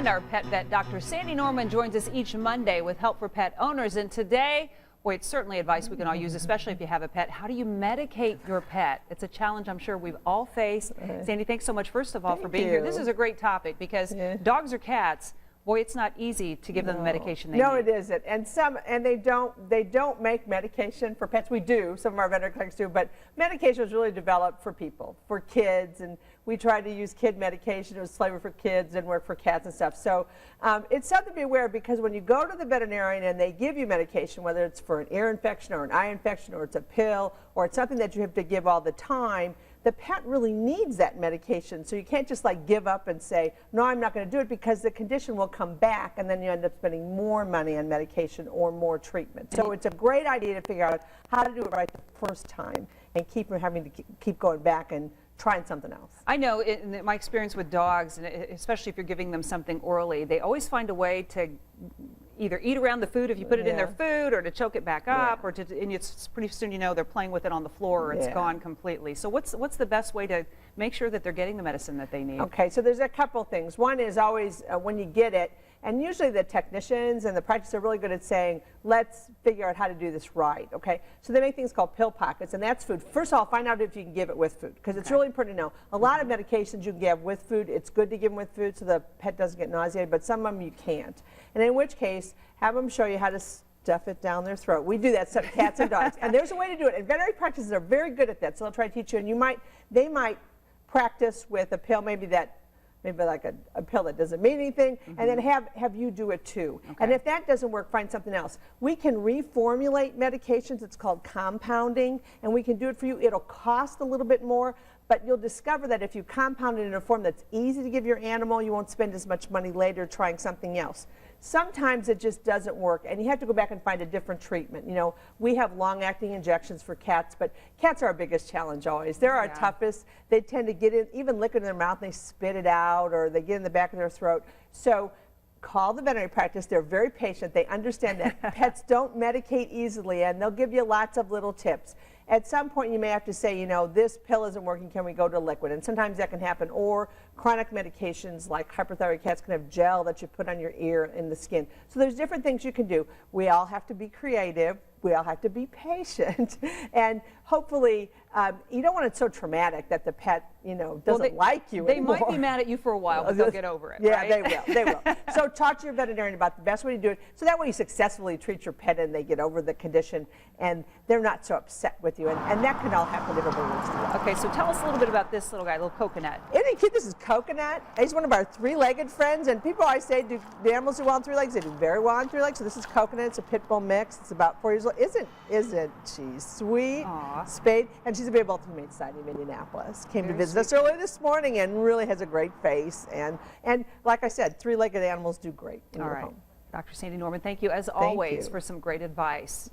And our pet vet, Dr. Sandy Norman, joins us each Monday with help for pet owners. And today, boy, it's certainly advice we can all use, especially if you have a pet. How do you medicate your pet? It's a challenge I'm sure we've all faced. Sandy, thanks so much, first of all, for being here. This is a great topic because dogs or cats, boy, it's not easy to give them the medication they need. No, it isn't. And they don't make medication for pets. We do, some of our veterinary clinics do, but medication was really developed for people, for kids, and we tried to use kid medication. It was flavored for kids, didn't work for cats and stuff. So it's something to be aware of, because when you go to the veterinarian and they give you medication, whether it's for an ear infection or an eye infection or it's a pill or it's something that you have to give all the time, the pet really needs that medication. So you can't just like give up and say, no, I'm not going to do it, because the condition will come back and then you end up spending more money on medication or more treatment. So it's a great idea to figure out how to do it right the first time and keep from having to keep going back and trying something else. I know in my experience with dogs, and especially if you're giving them something orally, they always find a way to either eat around the food if you put it in their food, or to choke it back up, or to, and it's pretty soon you know they're playing with it on the floor or it's gone completely. So what's the best way to make sure that they're getting the medicine that they need? Okay, so there's a couple things. One is always when you get it, and usually the technicians and the practitioners are really good at saying, let's figure out how to do this right, okay? So they make things called pill pockets, and that's food. First of all, find out if you can give it with food, because it's really important to know. A lot of medications you can give with food. It's good to give them with food so the pet doesn't get nauseated, but some of them you can't. And in which case, have them show you how to stuff it down their throat. We do that, some cats and dogs. And there's a way to do it, and veterinary practices are very good at that, so they'll try to teach you, and they might practice with a pill, maybe like a pill that doesn't mean anything, and then have you do it too. And if that doesn't work, find something else. We can reformulate medications. It's called compounding, and we can do it for you. It'll cost a little bit more, but you'll discover that if you compound it in a form that's easy to give your animal, you won't spend as much money later trying something else. Sometimes it just doesn't work, and you have to go back and find a different treatment. You know, we have long-acting injections for cats, but cats are our biggest challenge always. They're our toughest. They tend to get in, even liquid in their mouth, and they spit it out, or they get in the back of their throat. So call the veterinary practice. They're very patient. They understand that pets don't medicate easily, and they'll give you lots of little tips. At some point, you may have to say, you know, this pill isn't working, can we go to liquid? And sometimes that can happen. Or chronic medications like hyperthyroid cats can have gel that you put on your ear and the skin. So there's different things you can do. We all have to be creative. We all have to be patient. And hopefully, you don't want it so traumatic that the pet, you know, doesn't like you anymore. They might be mad at you for a while, but they'll get over it, right? They will. They will. So talk to your veterinarian about the best way to do it, so that way you successfully treat your pet and they get over the condition and they're not so upset with you. And that can all happen if everybody wants to do it. Okay, so tell us a little bit about this little guy, little Coconut. Isn't he cute? This is Coconut. He's one of our three-legged friends, and people always say, do the animals do well on three legs? They do very well on three legs. So this is Coconut. It's a pit bull mix. It's about 4 years old. Isn't she sweet? Aww. Spayed, and she's a baby Baltimore Society in Indianapolis. Came to visit us early this morning and really has a great face. And like I said, three-legged animals do great in your home. Dr. Sandy Norman, thank you as always for some great advice.